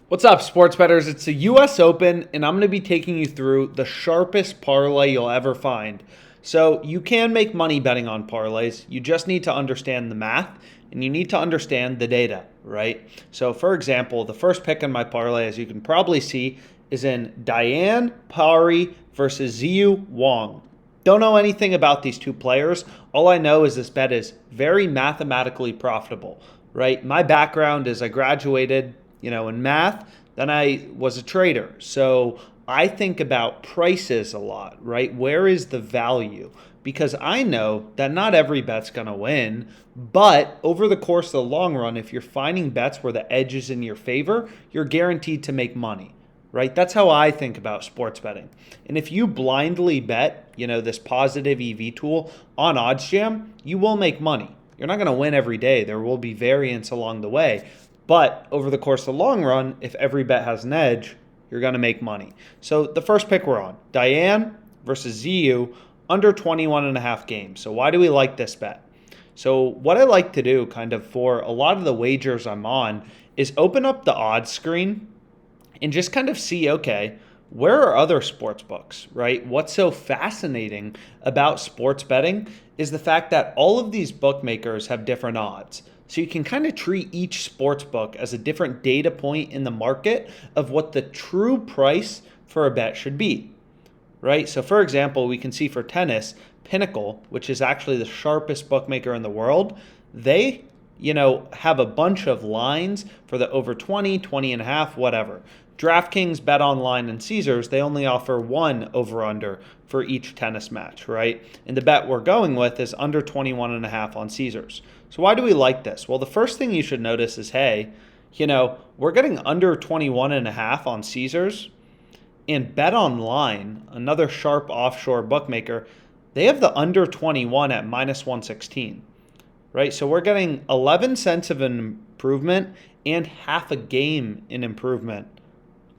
What's up, sports bettors? It's the US Open, and I'm going to be taking you through the sharpest parlay you'll ever find. So, you can make money betting on parlays. You just need to understand the math, and you need to understand the data, right? So, for example, the first pick in my parlay, as you can probably see, is in Diane Parry versus Ziyu Wang. Don't know anything about these two players. All I know is this bet is very mathematically profitable, right? My background is I graduated in math, then I was a trader. So I think about prices a lot, right? Where is the value? Because I know that not every bet's going to win, but over the course of the long run, if you're finding bets where the edge is in your favor, you're guaranteed to make money, right? That's how I think about sports betting. And if you blindly bet, this positive EV tool on OddsJam, you will make money. You're not going to win every day. There will be variance along the way. But over the course of the long run, if every bet has an edge, you're going to make money. So the first pick we're on, Diane versus Ziyu, under 21.5 games. So why do we like this bet? So what I like to do kind of for a lot of the wagers I'm on is open up the odds screen and just kind of see, okay, where are other sports books, right? What's so fascinating about sports betting is the fact that all of these bookmakers have different odds. So you can kind of treat each sports book as a different data point in the market of what the true price for a bet should be, right? So for example, we can see for tennis, Pinnacle, which is actually the sharpest bookmaker in the world, they have a bunch of lines for the over 20, 20.5, whatever. DraftKings, BetOnline, and Caesars, they only offer one over-under for each tennis match, right? And the bet we're going with is under 21.5 on Caesars. So why do we like this? Well, the first thing you should notice is, hey, we're getting under 21.5 on Caesars, and BetOnline, another sharp offshore bookmaker, they have the under 21 at minus 116. Right, so we're getting 11 cents of an improvement and half a game in improvement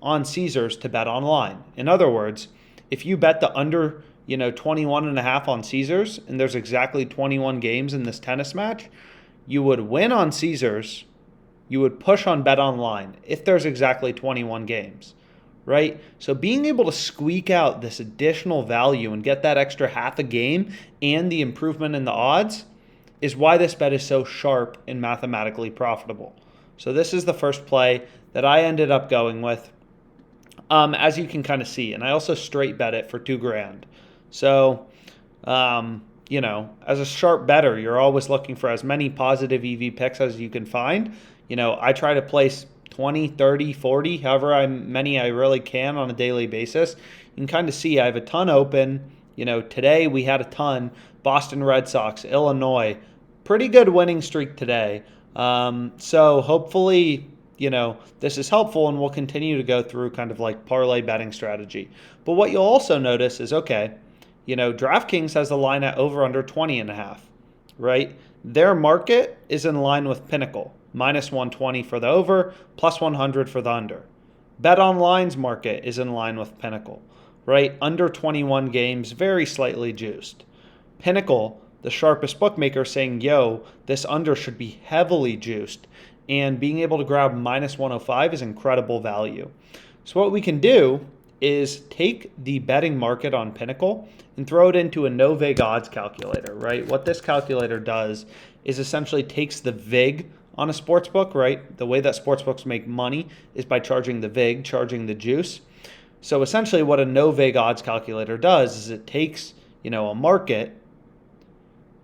on Caesars to bet online. In other words, if you bet the under 21.5 on Caesars and there's exactly 21 games in this tennis match, you would win on Caesars, you would push on bet online if there's exactly 21 games, right? So being able to squeak out this additional value and get that extra half a game and the improvement in the odds is why this bet is so sharp and mathematically profitable. So this is the first play that I ended up going with, as you can kind of see. And I also straight bet it for $2,000. So, as a sharp bettor, you're always looking for as many positive EV picks as you can find. I try to place 20, 30, 40, however many I really can on a daily basis. You can kind of see I have a ton open. Today we had a ton. Boston Red Sox, Illinois, pretty good winning streak today. So hopefully, this is helpful, and we'll continue to go through kind of like parlay betting strategy. But what you'll also notice is, okay, DraftKings has the line at over under 20.5, right? Their market is in line with Pinnacle, minus 120 for the over, plus 100 for the under. BetOnline's market is in line with Pinnacle, right? Under 21 games, very slightly juiced. Pinnacle, the sharpest bookmaker, saying, yo, this under should be heavily juiced, and being able to grab minus 105 is incredible value. So what we can do is take the betting market on Pinnacle and throw it into a no-vig odds calculator, right? What this calculator does is essentially takes the vig on a sportsbook, right? The way that sportsbooks make money is by charging the vig, charging the juice. So essentially what a no-vig odds calculator does is it takes, a market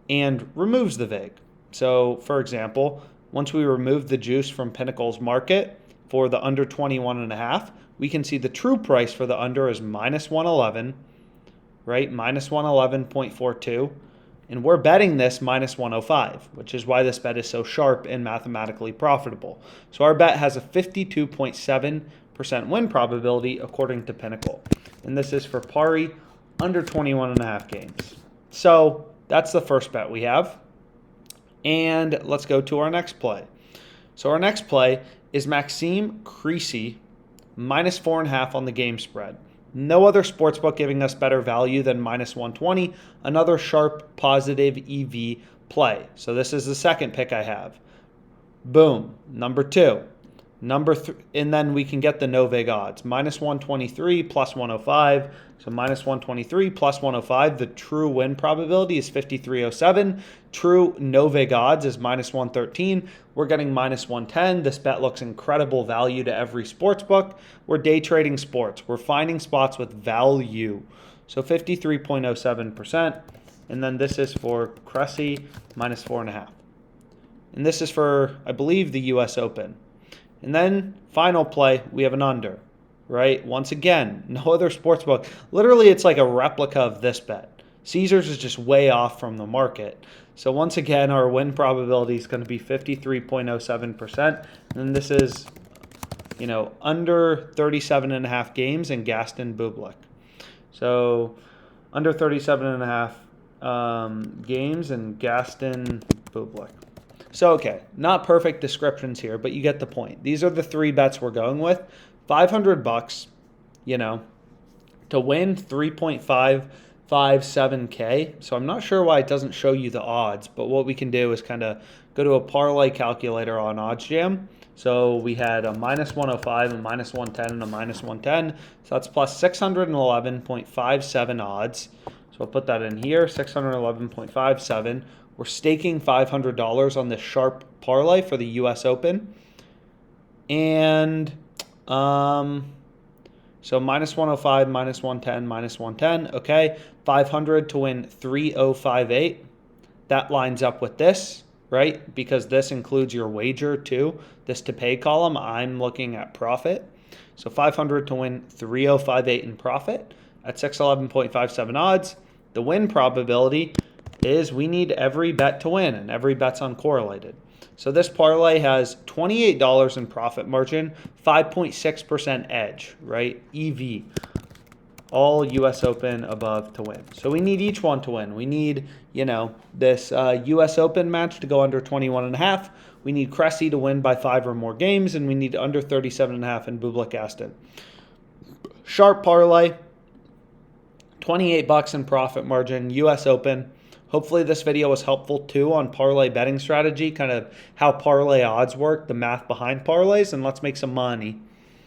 and removes the vig. So, for example, once we remove the juice from Pinnacle's market for the under 21.5, we can see the true price for the under is minus 111, right? Minus 111.42. And we're betting this minus 105, which is why this bet is so sharp and mathematically profitable. So our bet has a 52.7% win probability according to Pinnacle. And this is for Parry under 21.5 games. So that's the first bet we have. And let's go to our next play. So our next play is Maxime Creasy, minus 4.5 on the game spread. No other sportsbook giving us better value than minus 120. Another sharp positive EV play. So this is the second pick I have. Boom. Number 2. And then we can get the no-vig odds. Minus 123, plus 105. So minus 123, plus 105. The true win probability is 53.07. True no-vig odds is minus 113. We're getting minus 110. This bet looks incredible value to every sports book. We're day trading sports. We're finding spots with value. So 53.07%. And then this is for Cressy, minus 4.5. And this is for, I believe, the U.S. Open. And then final play, we have an under, right? Once again, no other sportsbook. Literally, it's like a replica of this bet. Caesars is just way off from the market. So once again, our win probability is going to be 53.07%. And this is, under 37.5 games in Gaston Bublik. So under 37.5 games in Gaston Bublik. So, okay, not perfect descriptions here, but you get the point. These are the 3 bets we're going with. $500, to win 3.557K. So I'm not sure why it doesn't show you the odds, but what we can do is kind of go to a parlay calculator on OddsJam. So we had a minus 105, a minus 110, and a minus 110. So that's plus 611.57 odds. So I'll put that in here, 611.57. We're staking $500 on this sharp parlay for the U.S. Open. And so minus 105, minus 110, minus 110. Okay, 500 to win 3058. That lines up with this, right? Because this includes your wager too. This to pay column, I'm looking at profit. So 500 to win 3058 in profit at 611.57 odds. The win probability is we need every bet to win, and every bet's uncorrelated. So this parlay has $28 in profit margin, 5.6% edge, right? EV, all U.S. Open above to win. So we need each one to win. We need, this U.S. Open match to go under 21.5. We need Cressy to win by 5 or more games, and we need under 37.5 in Bublik Aston. Sharp parlay, $28 in profit margin, U.S. Open. Hopefully this video was helpful too on parlay betting strategy, kind of how parlay odds work, the math behind parlays, and let's make some money.